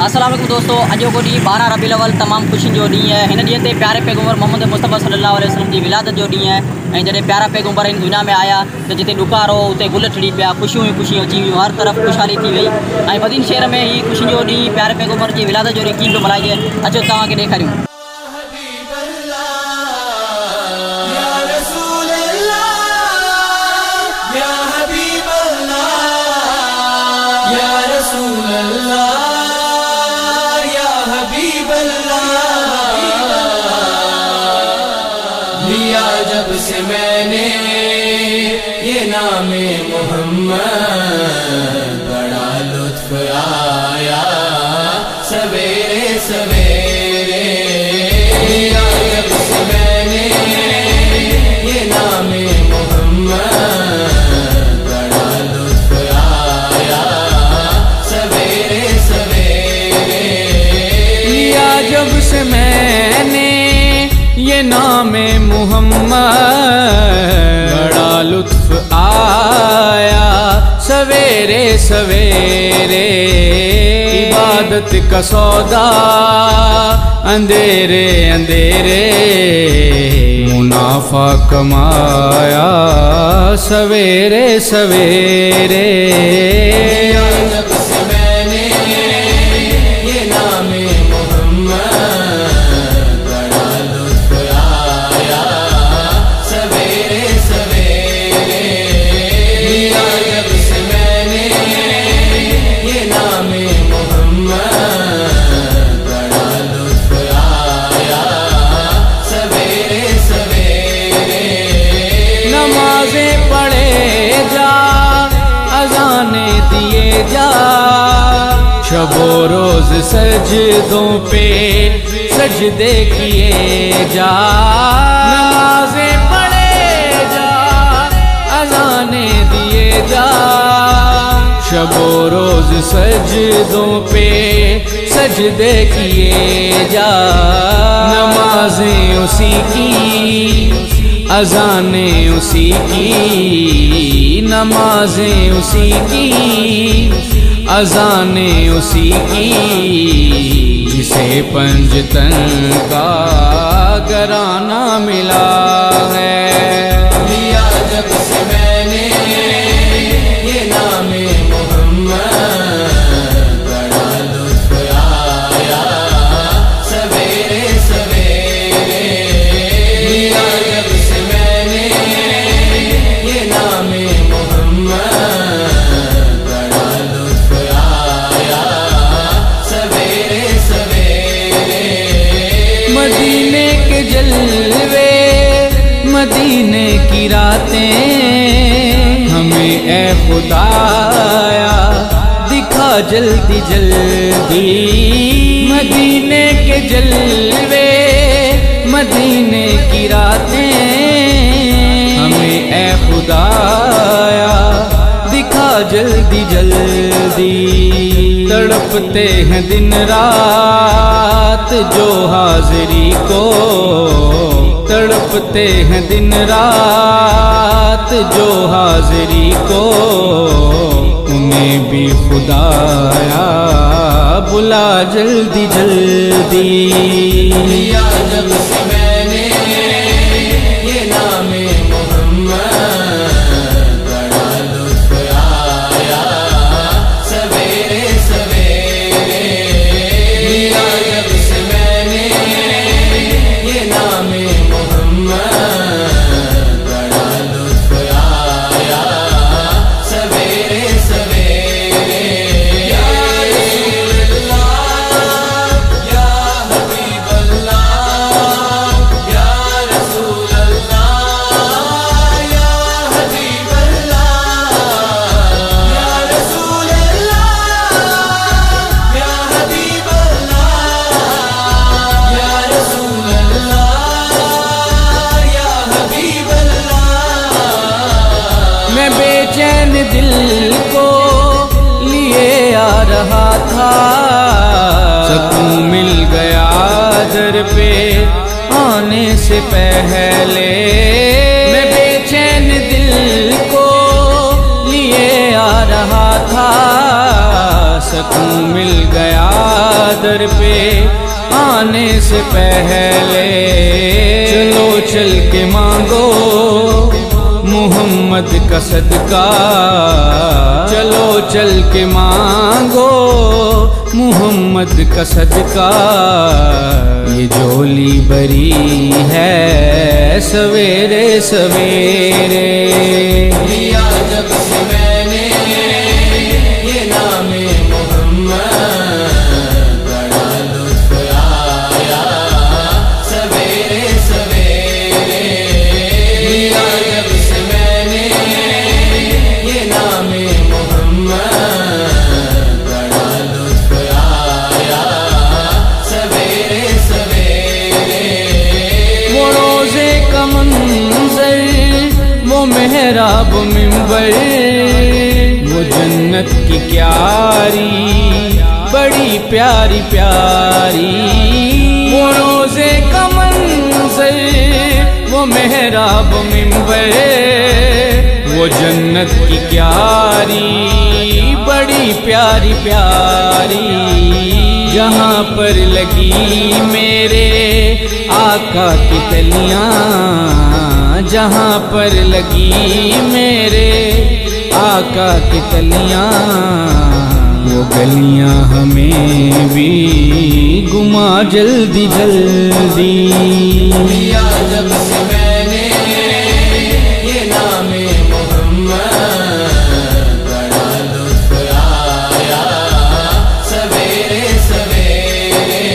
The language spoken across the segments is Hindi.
अस्सलाम वालेकुम दोस्तों, अॼु को ॾींहुं 12 रबीउल अव्वल तमामु ख़ुशियुनि जो ॾींहुं आहे। हिन ॾींहं ते प्यारे पैगंबर मोहम्मद मुस्तफ़ा सल्लल्लाहु अलैहि वसल्लम जी विलादत जो ॾींहुं आहे। ऐं जॾहिं प्यारा पैगंबर हिन दुनिया में आया त जिते ॾुकार हो उते गुल ठड़ी पिया, ख़ुशियूं ई ख़ुशियूं अची वियूं, हर तरफ़ ख़ुशहाली थी वई। ऐं मदीन शहर में ही ख़ुशियुनि जो ॾींहुं प्यारे पैगंबर जी विलादत जो ॾींहुं कीअं पियो मल्हाइजे, अचो तव्हांखे ॾेखारियूं। लिया जब से मैंने ये नामे मोहम्मद, बड़ा लुत्फ आया सवेरे सवेरे। लिया जब से मैंने ये नामे मोहम्मद, बड़ा लुत्फ आया सवेरे सवेरे। लिया जब से मैंने ये नामे मोहम्मद, बड़ा लुत्फ आया सवेरे सवेरे। इबादत का सौदा अंधेरे अंधेरे, मुनाफा कमाया सवेरे सवेरे। जब से मैंने ये नामे शबो रोज सजदों पे सजदे किए जा, नमाज़ें पढ़े जा, अज़ाने दिए जा। शबो रोज सजदों पे सजदे किए जा, नमाज़ें उसी की, अज़ाने उसी की, नमाज़ें उसी की, अज़ाने उसी की, जिसे पंजतन का घराना मिला है। लिया जब से मैंने ये नामे मोहम्मद, बड़ा लुत्फ आया सवेरे सवेरे। लिया जब से मैंने ये नामे मोहम्मद, मदीने के जलवे मदीने की रातें, हमें ए खुदाया दिखा जल्दी जल्दी। मदीने के जलवे मदीने की रातें, हमें ए खुदाया दिखा जल्दी जल्दी। तड़पते हैं दिन रात जो हाजिरी को, तड़पते हैं दिन रात जो हाजिरी को, उन्हें भी खुदाया बुला जल्दी जल्दी। लिया जब से मैंने ये नामे मोहम्मद, बड़ा लुत्फ आया सवेरे सवेरे। लिया जब से मैंने ये नामे मोहम्मद, बड़ा लुत्फ आया सवेरे सवेरे। या रसूल अल्लाह, या हबीब अल्लाह, या रसूल अल्लाह, या हबीब अल्लाह, या रसूल अल्लाह, या हबीब अल्लाह, या रसूल अल्लाह, या हबीब अल्लाह। मैं बेचैन दिल को लिए आ रहा था, सकून मिल गया दर पे आने से पहले। मैं बेचैन दिल को लिए आ रहा था, सकून मिल गया दर पे आने से पहले चलो चल के मांगो मोहम्मद का सदका, चलो चल के मांगो मोहम्मद का सदका। ये झोली भरी है सवेरे सवेरे, लिया जब से मैंने ये नामे मोहम्मद, बड़ा लुत्फ आया सवेरे सवेरे। लिया जब से मैंने ये नामे मोहम्मद, बड़ा लुत्फ आया सवेरे सवेरे। वो रोज़े का मंज़र, वो मेहराब मिंबर, वो जन्नत की क्यारी बड़ी प्यारी प्यारी। वो रोज़े का मंज़र, वो मेहराब मिंबर, वो जन्नत की क्यारी बड़ी प्यारी प्यारी। जहाँ पर लगी मेरे आका की तलियाँ, जहाँ पर लगी मेरे आका की तलियाँ, वो गलियाँ हमें भी घुमा जल्दी जल्दी। लिया जब से मैंने ये नामे मोहम्मद, बड़ा लुत्फ आया सवेरे सवेरे।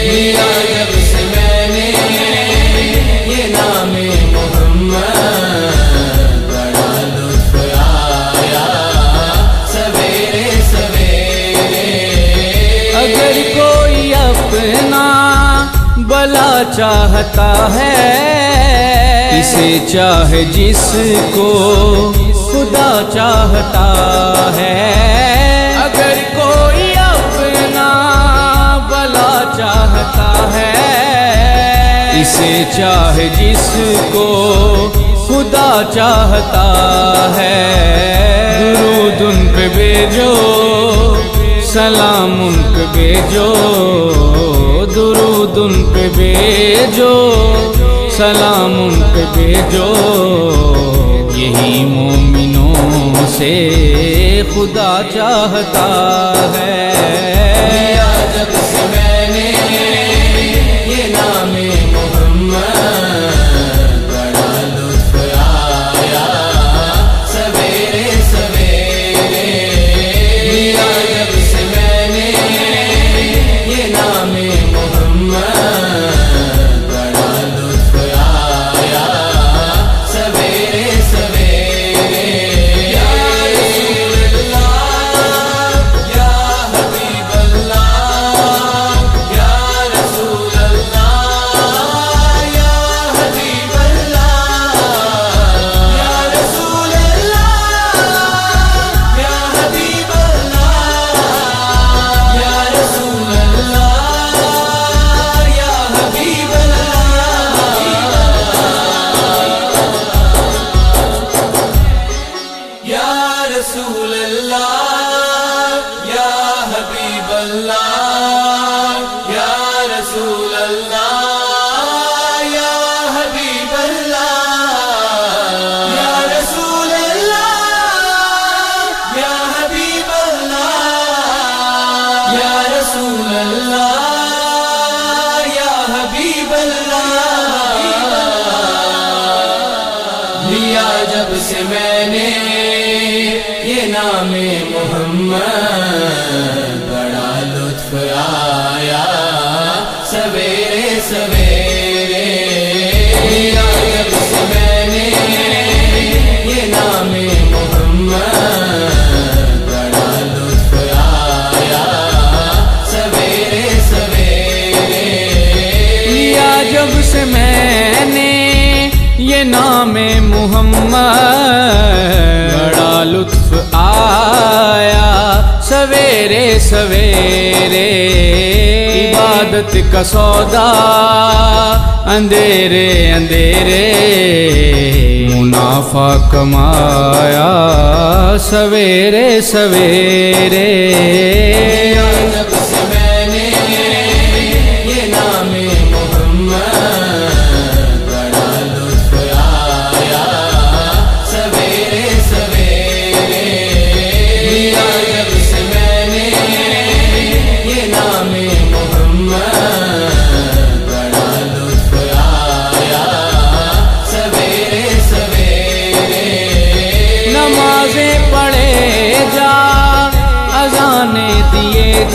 लिया जब से मैंने ये नामे मोहम्मद, बड़ा लुत्फ आया सवेरे सवेरे। अगर कोई अपना भला चाहता है, इसे चाहे जिसको खुदा चाहता है। अगर कोई अपना भला चाहता है, इसे चाहे जिसको खुदा चाहता है। दुरूद उन पे भेजो, सलाम उन पे भेजो, दुरूद उन पे भेजो, सलाम उन पे भेजो। यही मोमिनों से खुदा चाहता है। लिया जब से मैंने ये नामे मोहम्मद, बड़ा लुत्फ आया सवेरे सवेरे। लिया जब से मैंने ये नामे मोहम्मद, बड़ा लुत्फ आया सवेरे सवेरे। या रसूल अल्लाह, या हबीब अल्लाह, या रसूल अल्लाह, या हबीब अल्लाह, या रसूल अल्लाह, या हबीब अल्लाह, या रसूल अल्लाह, या हबीब अल्लाह। या रसूल अल्लाह, या हबीब अल्लाह, या रसूल अल्लाह, या हबीब अल्लाह, या रसूल अल्लाह, या हबीब अल्लाह, या रसूल अल्लाह, या हबीब अल्लाह। लिया जब से मैंने ये नामे मोहम्मद, बड़ा लुत्फ आया सवेरे सवेरे। लिया जब से मैंने ये नामे मोहम्मद, बड़ा लुत्फ आया सवेरे सवेरे। लिया जब से मैंने ये नामे मुहम्मद, बड़ा लुत्फ आया सवेरे सवेरे। इबादत का सौदा अंधेरे अंधेरे, मुनाफा कमाया सवेरे सवेरे। जब से मैंने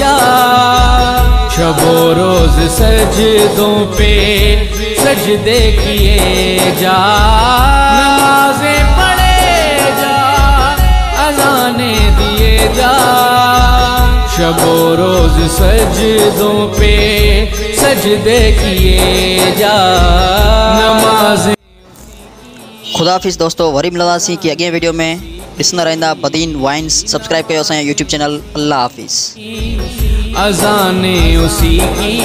जा। शबो रोज सजदों पे सजदे किए जा, नमाज़ें पढ़े जा, अज़ाने दिए जा। शबो रोज सजदों पे सजदे किए जा, नमाज़ें। खुदाफिज़ दोस्तों, वरी मिलंदासीं कि अॻे वीडियो में ॾिसंदा रहंदा बदीन वाइन्स। सब्सक्राइब कयो असांजो यूट्यूब चैनल। अल्लाह हाफ़िज़। अज़ाने उसी की